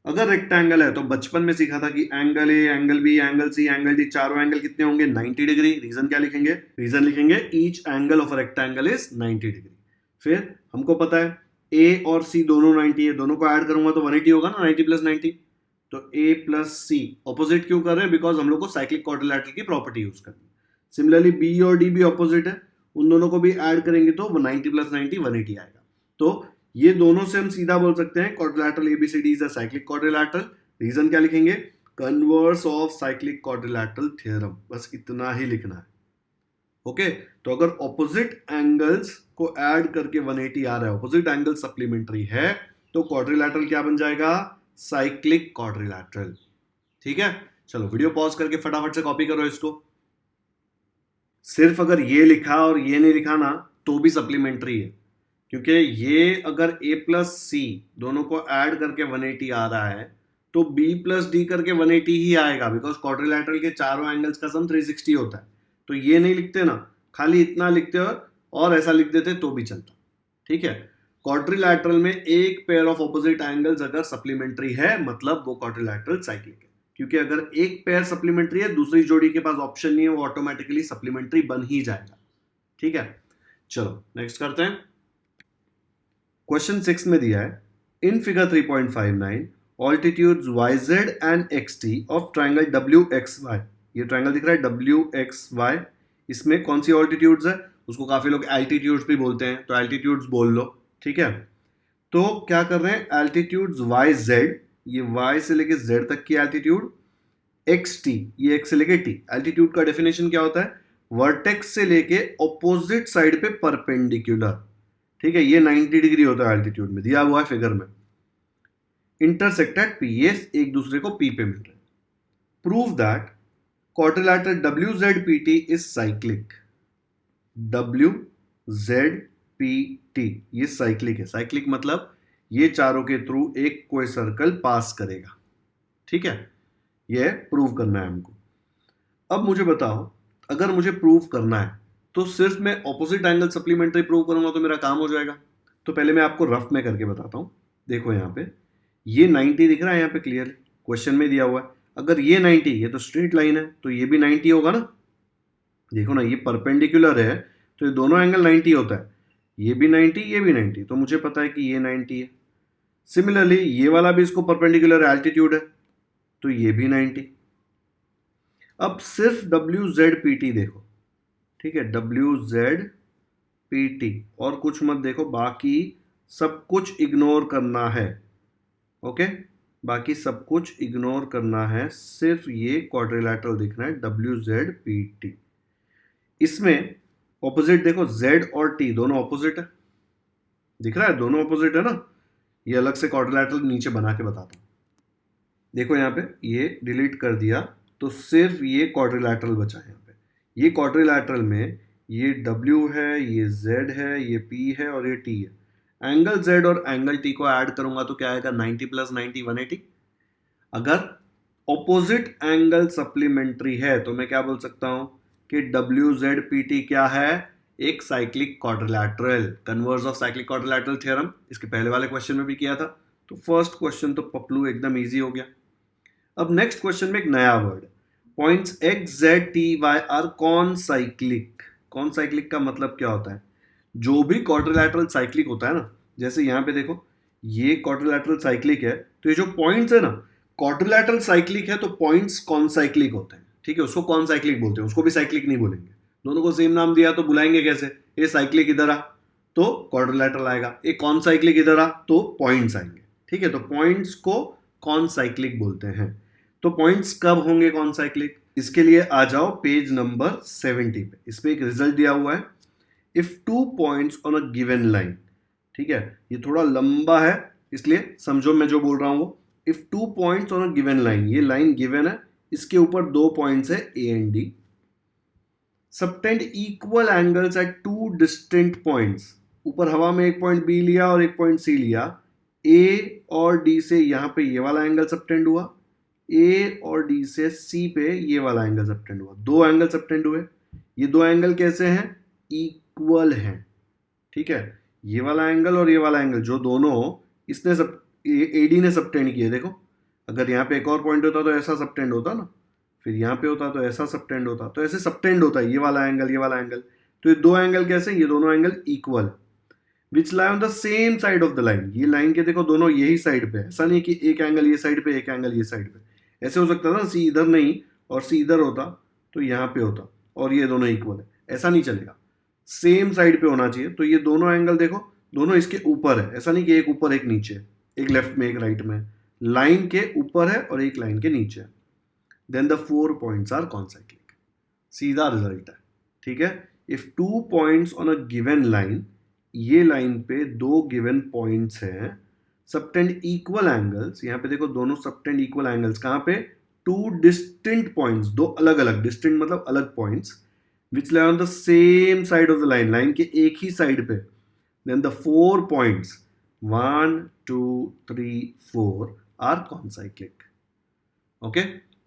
अगर रेक्टेंगल है तो बचपन में सीखा था कि angle A, angle B, angle C, angle D, चारों एंगल कितने होंगे? 90 डिग्री। रीजन क्या लिखेंगे? रीजन लिखेंगे each angle of rectangle is 90 degree. फिर हमको पता है ए और सी दोनों 90 है, दोनों को ऐड करूंगा तो 180 होगा ना, 90 प्लस 90। तो ए प्लस सी ऑपोजिट क्यों कर रहे हैं? बिकॉज हम लोग को साइक्लिक क्वाड्रिलैटरल की प्रॉपर्टी यूज करनी है। सिमिलरली बी और डी भी ऑपोजिट है, उन दोनों को भी ऐड करेंगे तो 90 प्लस 90 180 आएगा। तो ये दोनों से हम सीधा बोल सकते हैं quadrilateral ABCD is a cyclic quadrilateral. Reason क्या लिखेंगे? Converse of cyclic quadrilateral theorem, बस इतना ही लिखना है। ओके, तो अगर ऑपोजिट एंगल्स को ऐड करके 180 आ रहा है, ऑपोजिट एंगल सप्लीमेंट्री है, तो क्वाड्रिलैटरल क्या बन जाएगा? Cyclic quadrilateral. ठीक है, चलो वीडियो पॉज करके फटाफट से कॉपी करो इसको। सिर्फ अगर ये लिखा और ये नहीं लिखा ना तो भी सप्लीमेंट्री है, क्योंकि ये अगर a प्लस सी दोनों को ऐड करके 180 आ रहा है तो b प्लस डी करके 180 ही आएगा, बिकॉज क्वाड्रिलैटरल के चारों एंगल्स का सम 360 होता है। तो ये नहीं लिखते ना, खाली इतना लिखते और ऐसा लिख देते तो भी चलता। ठीक है, क्वाड्रिलैटरल में एक पेयर ऑफ ऑपोजिट एंगल्स अगर सप्लीमेंट्री है मतलब वो क्वाड्रिलैटरल साइक्लिक है, क्योंकि अगर एक पेयर सप्लीमेंट्री है दूसरी जोड़ी के पास ऑप्शन नहीं है, वो ऑटोमेटिकली सप्लीमेंट्री बन ही जाएगा। ठीक है, चलो नेक्स्ट करते हैं। क्वेश्चन 6 में दिया है in figure 3.59 altitudes YZ and XT of triangle WXY। ये ट्राइंगल दिख रहा है WXY, इसमें कौन सी ऑल्टीट्यूड्स है? उसको काफी लोग एल्टीट्यूड्स भी बोलते हैं, तो एल्टीट्यूड्स बोल लो। ठीक है, तो क्या कर रहे हैं? एल्टीट्यूड्स YZ, ये Y से लेके Z तक की एल्टीट्यूड, XT ये X से लेके T। एल्टीट्यूड का डेफिनेशन क्या होता है? वर्टेक्स से लेके ऑपोजिट साइड पे परपेंडिकुलर। ठीक है, ये 90 डिग्री होता है एल्टीट्यूड में, दिया हुआ है फिगर में। इंटरसेक्टेड P, ये एक दूसरे को P पे मिल रहे हैं। Prove that quadrilateral WZPT is cyclic. WZPT ये साइक्लिक है। साइक्लिक मतलब ये चारों के थ्रू एक कोई सर्कल पास करेगा। ठीक है, ये प्रूव करना है हमको। अब मुझे बताओ, अगर मुझे प्रूव करना है तो सिर्फ मैं ऑपोजिट एंगल सप्लीमेंट्री प्रूव करूंगा तो मेरा काम हो जाएगा। तो पहले मैं आपको रफ में करके बताता हूं। देखो यहाँ पे ये 90 दिख रहा है, यहाँ पे क्लियर क्वेश्चन में दिया हुआ है। अगर ये 90, ये तो स्ट्रेट लाइन है, तो ये भी 90 होगा ना। देखो ना, ये परपेंडिकुलर है तो ये दोनों एंगल 90 होता है। ये भी 90, ये भी 90, तो मुझे पता है कि ये 90 है। सिमिलरली ये वाला भी इसको परपेंडिकुलर एल्टीट्यूड है, तो ये भी 90। अब सिर्फ डब्ल्यू जेड पी टी देखो। ठीक है, डब्ल्यू जेड पी टी, और कुछ मत देखो, बाकी सब कुछ इग्नोर करना है। ओके, बाकी सब कुछ इग्नोर करना है, सिर्फ ये क्वाड्रिलैटरल दिखना है डब्ल्यू जेड पी टी। इसमें ऑपोजिट देखो, जेड और टी दोनों ऑपोजिट है, दिख रहा है, दोनों ऑपोजिट है ना। ये अलग से क्वाड्रिलैटरल नीचे बना के बताता हूं। देखो यहाँ पे ये डिलीट कर दिया, तो सिर्फ ये क्वाड्रिलैटरल बचा है। यहाँ पे ये क्वाड्रिलैटरल में ये W है, ये Z है, ये P है और ये T है। एंगल Z और एंगल T को ऐड करूंगा तो क्या आएगा, 90 प्लस 90 180। अगर ऑपोजिट एंगल सप्लीमेंट्री है तो मैं क्या बोल सकता हूं कि WZPT क्या है, एक cyclic quadrilateral, converse of cyclic quadrilateral theorem. इसके पहले वाले क्वेश्चन में भी किया था, तो फर्स्ट क्वेश्चन तो पपलू एकदम इजी हो गया। अब नेक्स्ट क्वेश्चन में एक नया word, points x z t y are concyclic. Concyclic का मतलब क्या होता है, जो भी क्वाड्रिलैटरल साइक्लिक होता है ना, जैसे यहाँ पे देखो ये क्वाड्रिलैटरल साइक्लिक है, तो ये जो पॉइंट्स है ना, क्वाड्रिलैटरल साइक्लिक है तो पॉइंट्स कॉन साइक्लिक होते हैं। ठीक है, उसको कॉन साइक्लिक बोलते हैं, उसको भी साइक्लिक नहीं बोलेंगे। दोनों को सेम नाम दिया तो बुलाएंगे कैसे, ये साइक्लिक इधर आ तो क्वाड्रिलैटरल आएगा, एक कॉन साइक्लिक इधर आ तो पॉइंट्स आएंगे। ठीक है, तो पॉइंट्स को कॉन साइक्लिक बोलते हैं। तो पॉइंट्स कब होंगे कॉन साइक्लिक, इसके लिए आ जाओ पेज नंबर 70 पे। इस पे एक रिजल्ट दिया हुआ है, if 2 points on a given line. ठीक है, ये थोड़ा लंबा है इसलिए समझो मैं जो बोल रहा हूं वो। If 2 points on a given line, ये लाइन गिवन है, इसके ऊपर 2 पॉइंट्स है A and D, subtend equal angles at 2 distinct points. ऊपर हवा में एक पॉइंट बी लिया और एक पॉइंट सी लिया, ए और डी से यहां पे ये वाला एंगल सबटेंड हुआ, ए और डी से सी पे ये वाला एंगल सबटेंड हुआ। दो एंगल सबटेंड हुए, ये दो एंगल कैसे हैं, इक्वल हैं। ठीक है, ये वाला एंगल और ये वाला एंगल जो दोनों इसने सब एडी ने सबटेंड किए। देखो, अगर यहाँ पे एक और पॉइंट होता तो ऐसा सबटेंड होता ना, फिर यहाँ पे होता तो ऐसा सबटेंड होता, तो ऐसे सबटेंड होता है ये वाला एंगल, ये वाला एंगल। तो ये दो एंगल कैसे, ये दोनों angle equal, which lie on the same side of the line. ये लाइन के देखो दोनों यही साइड पे, ऐसा नहीं कि एक एंगल ये साइड पे एक एंगल ये साइड पे। ऐसे हो सकता था सी इधर नहीं और सी इधर होता तो यहाँ पे होता और ये दोनों इक्वल है, ऐसा नहीं चलेगा, सेम साइड पे होना चाहिए। तो ये दोनों एंगल देखो, दोनों इसके ऊपर है, ऐसा नहीं कि एक ऊपर एक नीचे, एक लेफ्ट में एक राइट में, लाइन के ऊपर है और एक लाइन के नीचे। Then the 4 points are concyclic, सीधा रिजल्ट है। ठीक है, if 2 points on a given line, ये लाइन पे दो गिवन पॉइंट्स हैं, सबटेंड इक्वल एंगल्स, यहां पे देखो दोनों सबटेंड इक्वल एंगल्स, कहां पे, 2 डिस्टिंक्ट पॉइंट्स, दो अलग अलग, डिस्टिंक्ट मतलब अलग points, which lie on the same side of the line, line के एक ही साइड पे। Then the 4 points 1 2 3 4 are concyclic. Okay,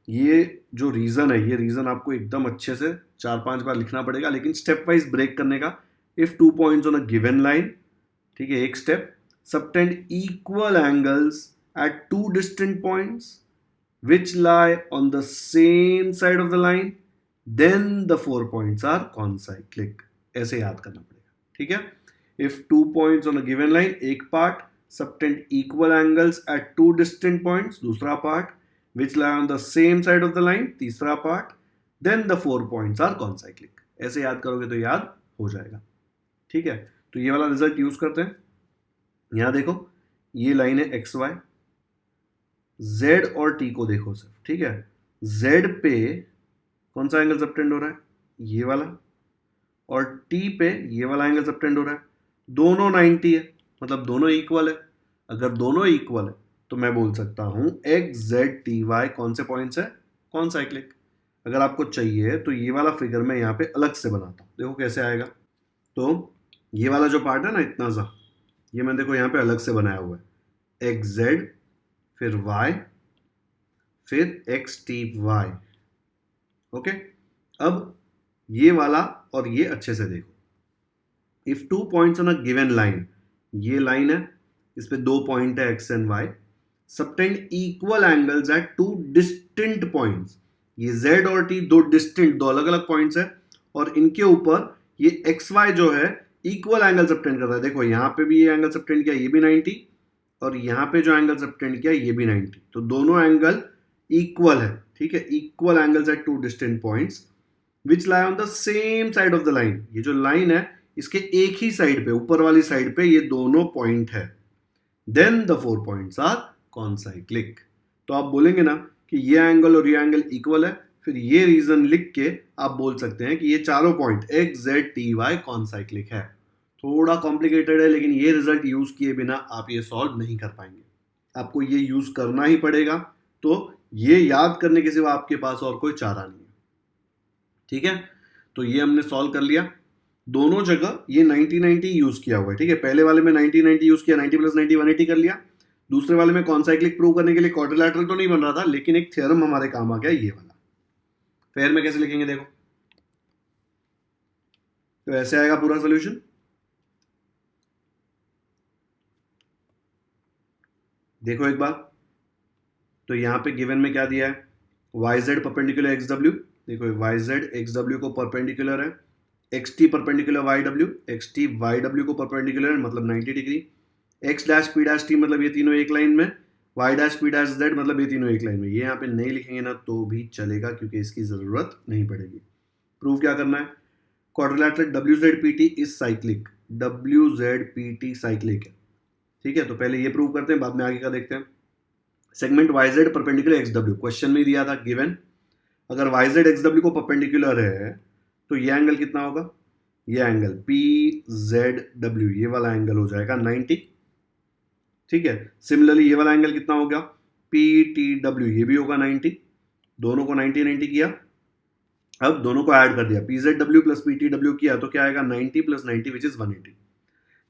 ये जो रीजन है, ये रीजन आपको एकदम अच्छे से 4-5 बार लिखना पड़ेगा, लेकिन स्टेप वाइज ब्रेक करने का। If 2 points on a given line, ठीक है, एक step, subtend equal angles at 2 distinct points which lie on the same side of the line, then the 4 points are concyclic. ऐसे याद करना पड़ेगा। ठीक है, if 2 points on a given line, एक part, subtend equal angles at 2 distinct points, दूसरा part, which lie on the same side of the line, तीसरा part, then the 4 points are concyclic. ऐसे याद करोगे तो याद हो जाएगा। ठीक है, तो ये वाला रिजल्ट यूज करते हैं। यहां देखो ये लाइन है एक्स वाई, Z और T को देखो सिर्फ। ठीक है, Z पे कौन सा एंगल सबटेंड हो रहा है, ये वाला, और T पे ये वाला एंगल सबटेंड हो रहा है। दोनों 90 है, मतलब दोनों इक्वल है। अगर दोनों इक्वल है तो मैं बोल सकता हूं एक्स जेड टी वाई कौन से पॉइंट्स है, कौन साइक्लिक। अगर आपको चाहिए तो ये वाला फिगर मैं यहाँ पे अलग से बनाता हूँ, देखो कैसे आएगा। तो ये वाला जो पार्ट है ना इतना सा, ये मैं देखो यहाँ पे अलग से बनाया हुआ है। एक्स जेड, फिर वाई, फिर एक्स टी वाई। ओके, अब ये वाला और ये अच्छे से देखो। If 2 points on a given line, ये लाइन है, इस पे 2 पॉइंट है X and Y, subtend equal angles at 2 distinct points. ये z और t दो डिस्टिंक्ट, दो अलग अलग पॉइंट्स है, और इनके ऊपर ये एक्स वाई जो है इक्वल एंगल सबटेंड कर रहा है। देखो यहां पे भी ये एंगल सबटेंड किया, ये भी 90, और यहां पे जो एंगल सबटेंड किया ये भी 90, तो दोनों एंगल इक्वल है। ठीक है, equal angles at 2 distinct points which lie on the same side of the line. ये जो लाइन है इसके एक ही साइड पे, ऊपर वाली साइड पे ये दोनों पॉइंट है। Then the 4 points are concyclic. तो आप बोलेंगे ना कि ये एंगल और ये एंगल इक्वल है, फिर ये रीजन लिख के आप बोल सकते हैं कि ये चारों point X Z T Y concyclic है। थोड़ा कॉम्प्लिकेटेड है, लेकिन ये रिजल्ट यूज किए बिना आप ये सॉल्व नहीं कर पाएंगे, आपको ये यूज करना ही पड़ेगा। तो ये याद करने के सिवा आपके पास और कोई चारा नहीं है। ठीक है, तो ये हमने सॉल्व कर लिया। दोनों जगह ये 90-90 यूज किया हुआ है। ठीक है, पहले वाले में 90-90 यूज किया, 90 + 90 180 कर लिया। दूसरे वाले में कॉन्साइक्लिक प्रूव करने के लिए क्वाड्रिलैटरल तो नहीं बन रहा था, लेकिन एक थ्योरम हमारे काम आ गया, ये वाला। पेयर में कैसे लिखेंगे देखो, तो ऐसे आएगा पूरा सोल्यूशन। देखो एक बार, तो यहां पे गिवन में क्या दिया है, Y Z perpendicular X W. देखो वाई जेड एक्स डब्ल्यू को परपेंडिकुलर है, X T perpendicular Y W, X T Y W को परपेंडिकुलर है, मतलब 90 degree. X dash P dash T मतलब ये तीनों एक लाइन में, Y dash P dash Z मतलब ये तीनों एक लाइन में। ये यहाँ पे नहीं लिखेंगे ना तो भी चलेगा, क्योंकि इसकी जरूरत नहीं पड़ेगी। प्रूव क्या करना है, quadrilateral W Z P T is cyclic, W Z P T cyclic है। ठीक है, तो पहले ये प्रूव करते हैं, बाद में आगे का देखते हैं। Segment Y Z perpendicular X W, question में दिया था गिवन, अगर वाई जेड एक्स डब्ल्यू को परपेंडिकुलर है तो ये एंगल कितना होगा, ये एंगल पी जेड डब्ल्यू, ये वाला एंगल हो जाएगा 90। ठीक है, सिमिलरली ये वाला एंगल कितना होगा, पी टी डब्ल्यू, ये भी होगा 90। दोनों को 90-90 किया, अब दोनों को ऐड कर दिया, P Z W plus P T W किया तो क्या आएगा, 90 + 90 विच इज 180।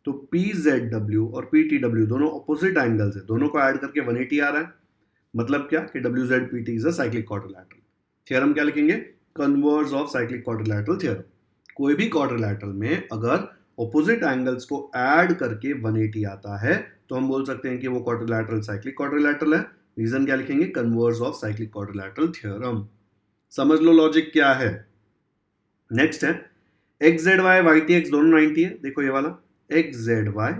तो पी जेड डब्ल्यू और पी टी डब्ल्यू दोनों ऑपोजिट एंगल्स है, दोनों को ऐड करके 180 आ रहा है। मतलब क्या कि W Z P T is a cyclic quadrilateral. Theorem क्या लिखेंगे, converse of cyclic quadrilateral theorem. कोई भी क्वाड्रिलैटरल में अगर ऑपोजिट एंगल्स को ऐड करके 180 आता है तो हम बोल सकते हैं कि वो क्वाड्रिलैटरल साइक्लिक क्वाड्रिलैटरल है। रीजन क्या लिखेंगे, converse of cyclic quadrilateral theorem. समझ लो लॉजिक क्या है। नेक्स्ट है X Z Y Y T X दोनों 90 है। देखो ये वाला एक्स जेड वाई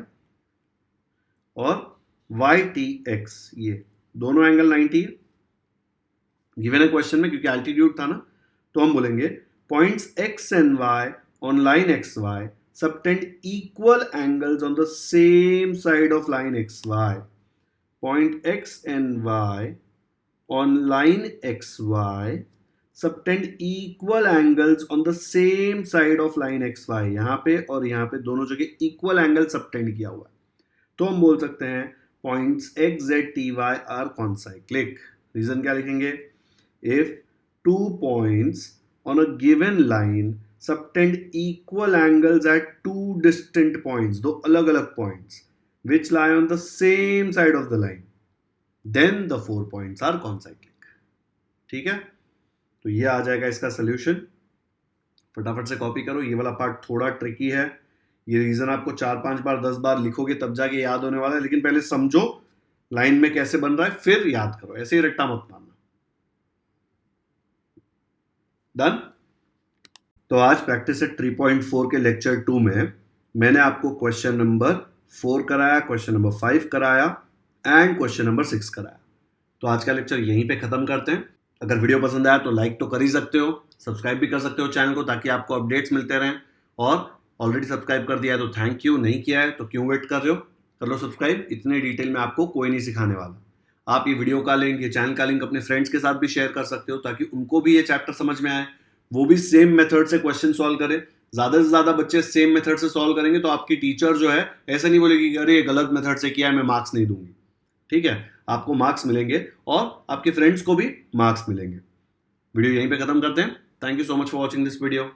और वाई टी एक्स, ये दोनों एंगल 90 है। गिवन है क्वेश्चन में, क्योंकि एल्टीट्यूड था ना, तो हम बोलेंगे points X and Y on line X Y subtend equal angles on the same side of line X Y. Point X and Y on line X Y subtend equal angles on the same side of line X Y. यहां पे और यहां पे दोनों जगह equal angle subtend किया हुआ है, तो हम बोल सकते हैं points X Z T Y are concyclic. Reason क्या लिखेंगे, if 2 points on a given line subtend equal angles at 2 distant points, दो अलग अलग points which lie on the same side of the line, then the 4 points are concyclic। ठीक है, तो ये आ जाएगा इसका सोल्यूशन। फटाफट से कॉपी करो, ये वाला पार्ट थोड़ा ट्रिकी है, ये रीजन आपको 4-5 बार 10 बार लिखोगे तब जाके याद होने वाला है, लेकिन पहले समझो लाइन में कैसे बन रहा है, फिर याद करो, ऐसे ही रट्टा मत मारना। डन। तो आज प्रैक्टिस सेट 3.4 के लेक्चर 2 में मैंने आपको क्वेश्चन नंबर 4 कराया, क्वेश्चन नंबर 5 कराया एंड क्वेश्चन नंबर 6 कराया। तो आज का लेक्चर यहीं पे खत्म करते हैं। अगर वीडियो पसंद आया तो लाइक तो कर ही सकते हो, सब्सक्राइब भी कर सकते हो चैनल को, ताकि आपको अपडेट्स मिलते रहें। और ऑलरेडी सब्सक्राइब कर दिया है तो थैंक यू, नहीं किया है तो क्यों वेट कर रहे हो, कर लो सब्सक्राइब। इतने डिटेल में आपको कोई नहीं सिखाने वाला। आप ये वीडियो का लिंक, ये चैनल का लिंक अपने फ्रेंड्स के साथ भी शेयर कर सकते हो, ताकि उनको भी ये चैप्टर समझ में आए, वो भी सेम मेथड से क्वेश्चन सॉल्व करें। ज्यादा से ज्यादा बच्चे सेम मेथड से सॉल्व करेंगे तो आपकी टीचर जो है ऐसा नहीं बोलेगी कि अरे गलत मेथड से किया है, मैं मार्क्स नहीं दूंगी। ठीक है, आपको मार्क्स मिलेंगे और आपके फ्रेंड्स को भी मार्क्स मिलेंगे। वीडियो यहीं पे खत्म करते हैं। Thank you so much for watching this video.